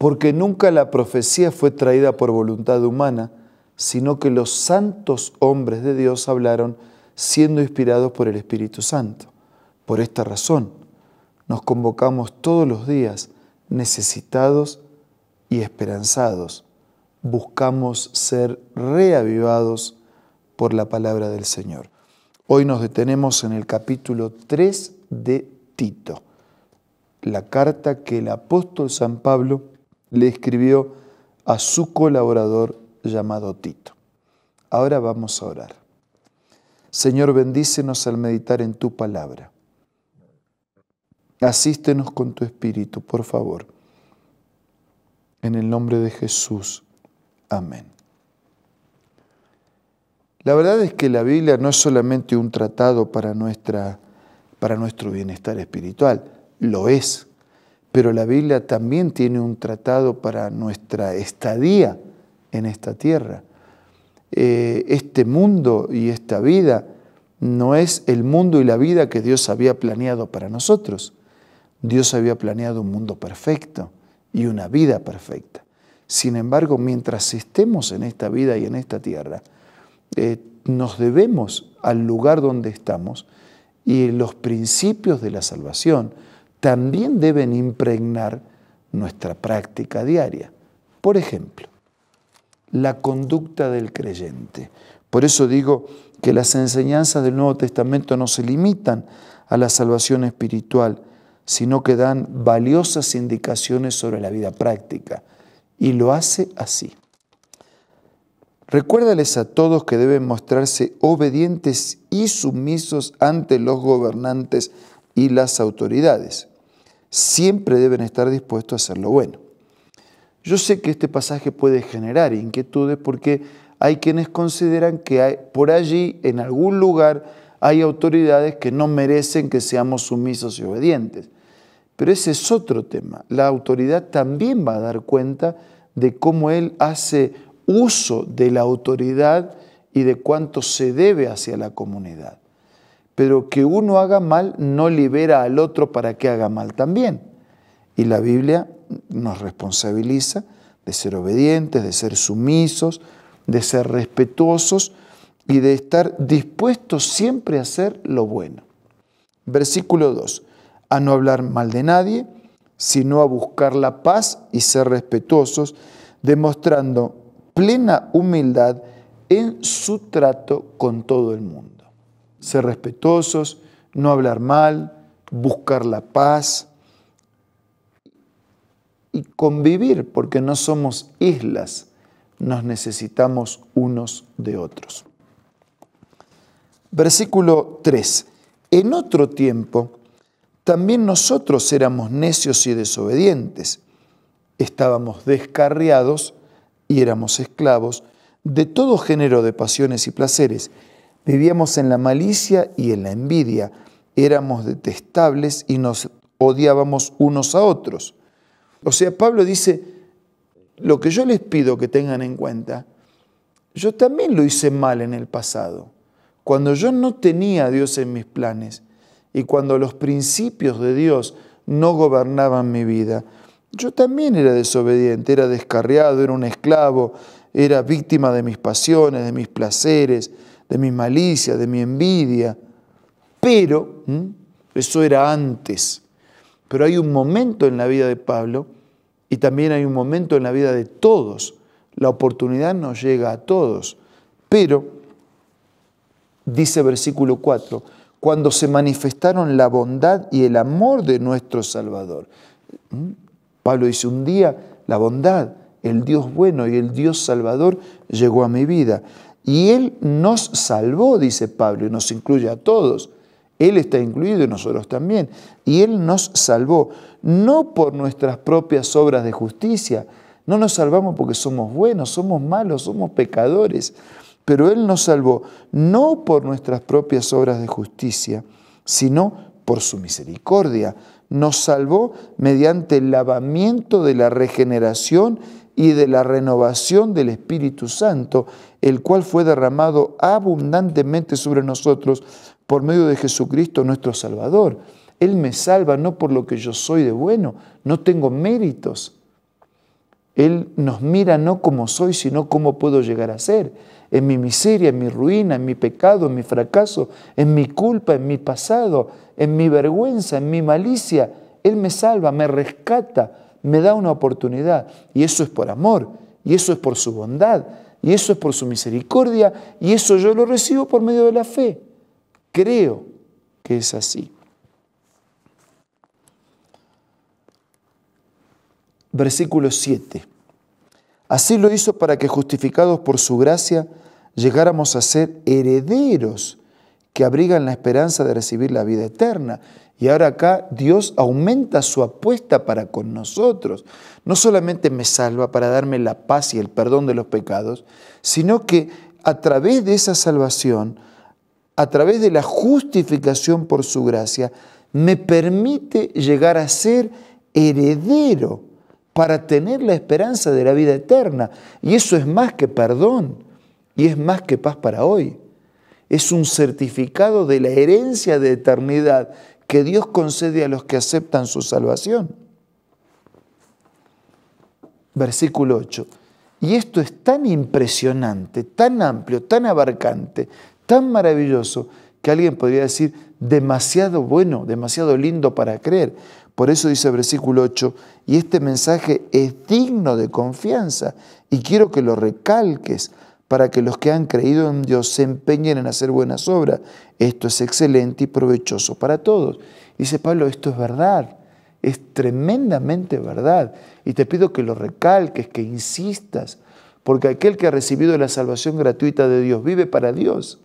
Porque nunca la profecía fue traída por voluntad humana, sino que los santos hombres de Dios hablaron siendo inspirados por el Espíritu Santo. Por esta razón, nos convocamos todos los días necesitados y esperanzados. Buscamos ser reavivados por la palabra del Señor. Hoy nos detenemos en el capítulo 3 de Tito, la carta que el apóstol San Pablo le escribió a su colaborador llamado Tito. Ahora vamos a orar. Señor, bendícenos al meditar en tu palabra. Asístenos con tu Espíritu, por favor. En el nombre de Jesús. Amén. La verdad es que la Biblia no es solamente un tratado para nuestro bienestar espiritual, lo es, pero la Biblia también tiene un tratado para nuestra estadía en esta tierra. Este mundo y esta vida no es el mundo y la vida que Dios había planeado para nosotros. Dios había planeado un mundo perfecto y una vida perfecta. Sin embargo, mientras estemos en esta vida y en esta tierra, nos debemos al lugar donde estamos y los principios de la salvación también deben impregnar nuestra práctica diaria. Por ejemplo, la conducta del creyente. Por eso digo que las enseñanzas del Nuevo Testamento no se limitan a la salvación espiritual, sino que dan valiosas indicaciones sobre la vida práctica. Y lo hace así. Recuérdales a todos que deben mostrarse obedientes y sumisos ante los gobernantes y las autoridades. Siempre deben estar dispuestos a hacer lo bueno. Yo sé que este pasaje puede generar inquietudes porque hay quienes consideran que por allí, en algún lugar, hay autoridades que no merecen que seamos sumisos y obedientes. Pero ese es otro tema. La autoridad también va a dar cuenta de cómo él hace uso de la autoridad y de cuánto se debe hacia la comunidad. Pero que uno haga mal no libera al otro para que haga mal también. Y la Biblia nos responsabiliza de ser obedientes, de ser sumisos, de ser respetuosos y de estar dispuestos siempre a hacer lo bueno. Versículo 2. A no hablar mal de nadie, sino a buscar la paz y ser respetuosos, demostrando plena humildad en su trato con todo el mundo. Ser respetuosos, no hablar mal, buscar la paz y convivir, porque no somos islas, nos necesitamos unos de otros. Versículo 3. En otro tiempo, también nosotros éramos necios y desobedientes. Estábamos descarriados y éramos esclavos de todo género de pasiones y placeres. Vivíamos en la malicia y en la envidia. Éramos detestables y nos odiábamos unos a otros. O sea, Pablo dice, lo que yo les pido que tengan en cuenta, yo también lo hice mal en el pasado. Cuando yo no tenía a Dios en mis planes y cuando los principios de Dios no gobernaban mi vida, yo también era desobediente, era descarriado, era un esclavo, era víctima de mis pasiones, de mis placeres, de mi malicia, de mi envidia. Pero, eso era antes. Pero hay un momento en la vida de Pablo y también hay un momento en la vida de todos. La oportunidad nos llega a todos. Pero, dice versículo 4, cuando se manifestaron la bondad y el amor de nuestro Salvador. Pablo dice, un día la bondad, el Dios bueno y el Dios Salvador llegó a mi vida. Y Él nos salvó, dice Pablo, y nos incluye a todos. Él está incluido y nosotros también. Y Él nos salvó, no por nuestras propias obras de justicia. No nos salvamos porque somos buenos, somos malos, somos pecadores. Pero Él nos salvó, no por nuestras propias obras de justicia, sino por su misericordia. Nos salvó mediante el lavamiento de la regeneración y de la renovación del Espíritu Santo, el cual fue derramado abundantemente sobre nosotros por medio de Jesucristo nuestro Salvador. Él me salva no por lo que yo soy de bueno, no tengo méritos. Él nos mira no como soy, sino cómo puedo llegar a ser. En mi miseria, en mi ruina, en mi pecado, en mi fracaso, en mi culpa, en mi pasado, en mi vergüenza, en mi malicia. Él me salva, me rescata, me da una oportunidad. Y eso es por amor, y eso es por su bondad, y eso es por su misericordia, y eso yo lo recibo por medio de la fe. Creo que es así. Versículo 7. Así lo hizo para que, justificados por su gracia, llegáramos a ser herederos que abrigan la esperanza de recibir la vida eterna. Y ahora acá Dios aumenta su apuesta para con nosotros. No solamente me salva para darme la paz y el perdón de los pecados, sino que a través de esa salvación, a través de la justificación por su gracia, me permite llegar a ser heredero para tener la esperanza de la vida eterna. Y eso es más que perdón y es más que paz para hoy. Es un certificado de la herencia de eternidad que Dios concede a los que aceptan su salvación. Versículo 8. Y esto es tan impresionante, tan amplio, tan abarcante, tan maravilloso, que alguien podría decir demasiado bueno, demasiado lindo para creer. Por eso dice el versículo 8, y este mensaje es digno de confianza, y quiero que lo recalques, para que los que han creído en Dios se empeñen en hacer buenas obras. Esto es excelente y provechoso para todos. Dice Pablo, esto es verdad, es tremendamente verdad. Y te pido que lo recalques, que insistas, porque aquel que ha recibido la salvación gratuita de Dios vive para Dios.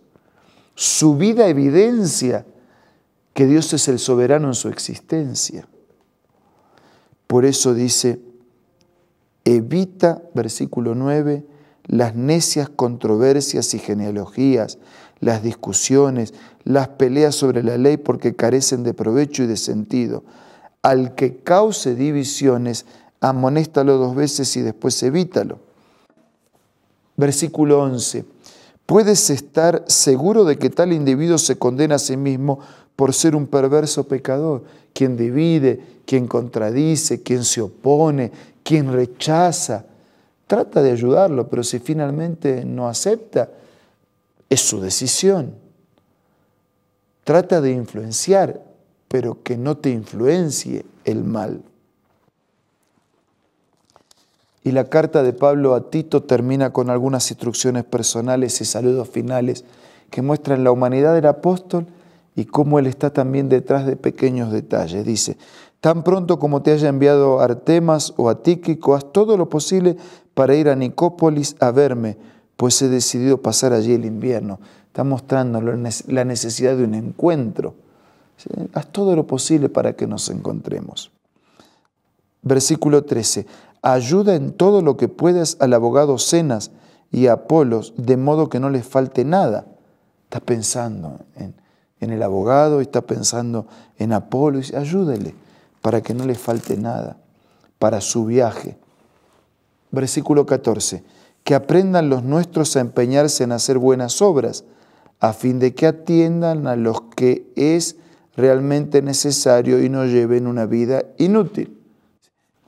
Su vida evidencia que Dios es el soberano en su existencia. Por eso dice, evita, versículo 9, las necias controversias y genealogías, las discusiones, las peleas sobre la ley porque carecen de provecho y de sentido. Al que cause divisiones, amonéstalo 2 veces y después evítalo. Versículo 11. Puedes estar seguro de que tal individuo se condena a sí mismo por ser un perverso pecador, quien divide, quien contradice, quien se opone, quien rechaza. Trata de ayudarlo, pero si finalmente no acepta, es su decisión. Trata de influenciar, pero que no te influencie el mal. Y la carta de Pablo a Tito termina con algunas instrucciones personales y saludos finales que muestran la humanidad del apóstol y cómo él está también detrás de pequeños detalles. Dice, tan pronto como te haya enviado Artemas o a Tíquico, haz todo lo posible para ir a Nicópolis a verme, pues he decidido pasar allí el invierno. Está mostrando la necesidad de un encuentro. ¿Sí? Haz todo lo posible para que nos encontremos. Versículo 13. Ayuda en todo lo que puedas al abogado Zenas y a Apolos, de modo que no les falte nada. Está pensando en el abogado, está pensando en Apolos. Ayúdele para que no le falte nada para su viaje. Versículo 14. Que aprendan los nuestros a empeñarse en hacer buenas obras, a fin de que atiendan a los que es realmente necesario y no lleven una vida inútil.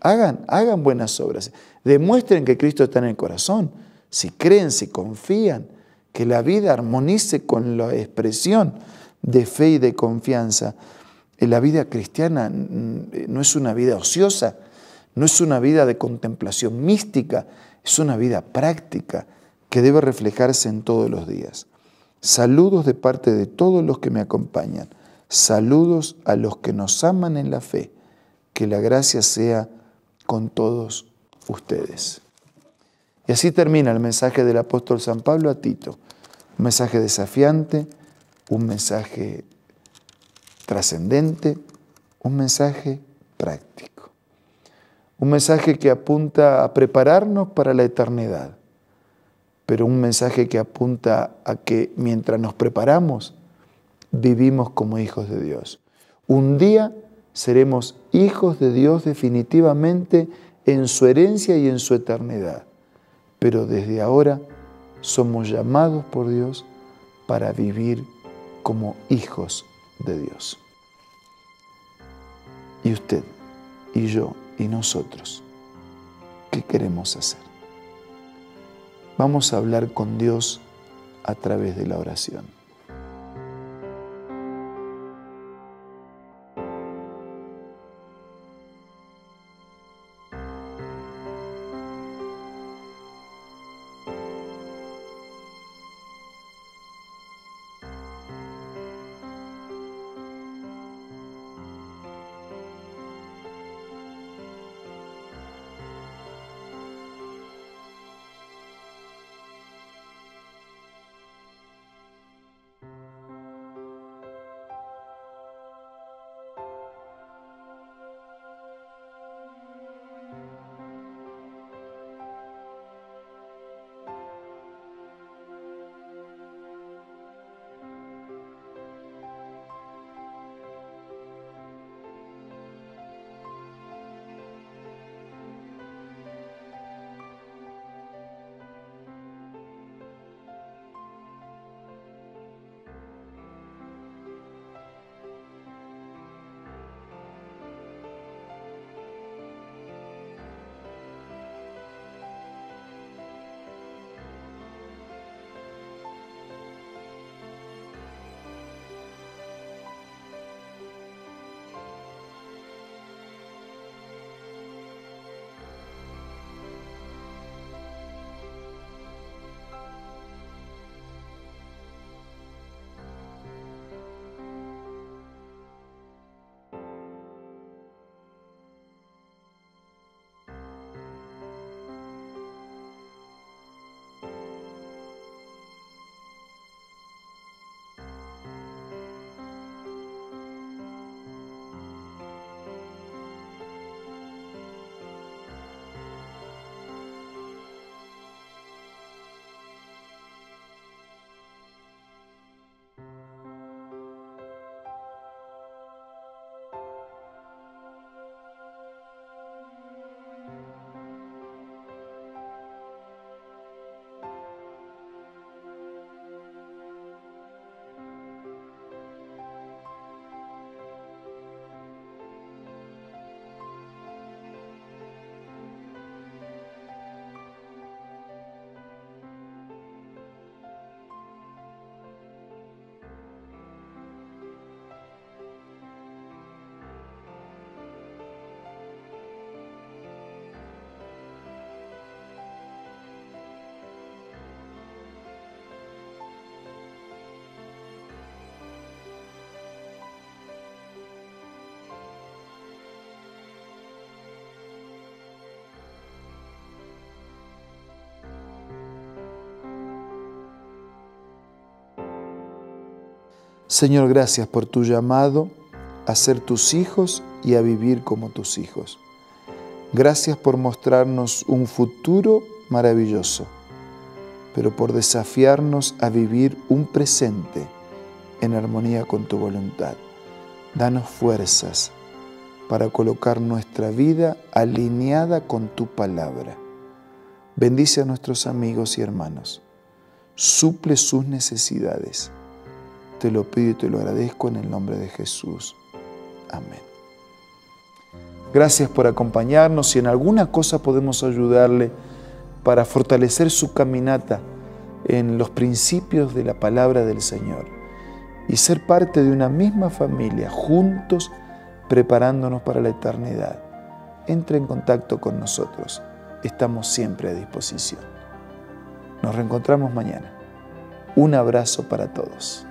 Hagan buenas obras. Demuestren que Cristo está en el corazón. Si creen, si confían, que la vida armonice con la expresión de fe y de confianza. La vida cristiana no es una vida ociosa, no es una vida de contemplación mística, es una vida práctica que debe reflejarse en todos los días. Saludos de parte de todos los que me acompañan. Saludos a los que nos aman en la fe. Que la gracia sea con todos ustedes. Y así termina el mensaje del apóstol San Pablo a Tito. Un mensaje desafiante, un mensaje trascendente, un mensaje práctico. Un mensaje que apunta a prepararnos para la eternidad, pero un mensaje que apunta a que mientras nos preparamos, vivimos como hijos de Dios. Un día seremos hijos de Dios definitivamente en su herencia y en su eternidad. Pero desde ahora somos llamados por Dios para vivir como hijos de Dios. Y usted, y yo, y nosotros, ¿qué queremos hacer? Vamos a hablar con Dios a través de la oración. Señor, gracias por tu llamado a ser tus hijos y a vivir como tus hijos. Gracias por mostrarnos un futuro maravilloso, pero por desafiarnos a vivir un presente en armonía con tu voluntad. Danos fuerzas para colocar nuestra vida alineada con tu palabra. Bendice a nuestros amigos y hermanos. Suple sus necesidades. Te lo pido y te lo agradezco en el nombre de Jesús. Amén. Gracias por acompañarnos. Si en alguna cosa podemos ayudarle para fortalecer su caminata en los principios de la palabra del Señor y ser parte de una misma familia, juntos preparándonos para la eternidad, entre en contacto con nosotros. Estamos siempre a disposición. Nos reencontramos mañana. Un abrazo para todos.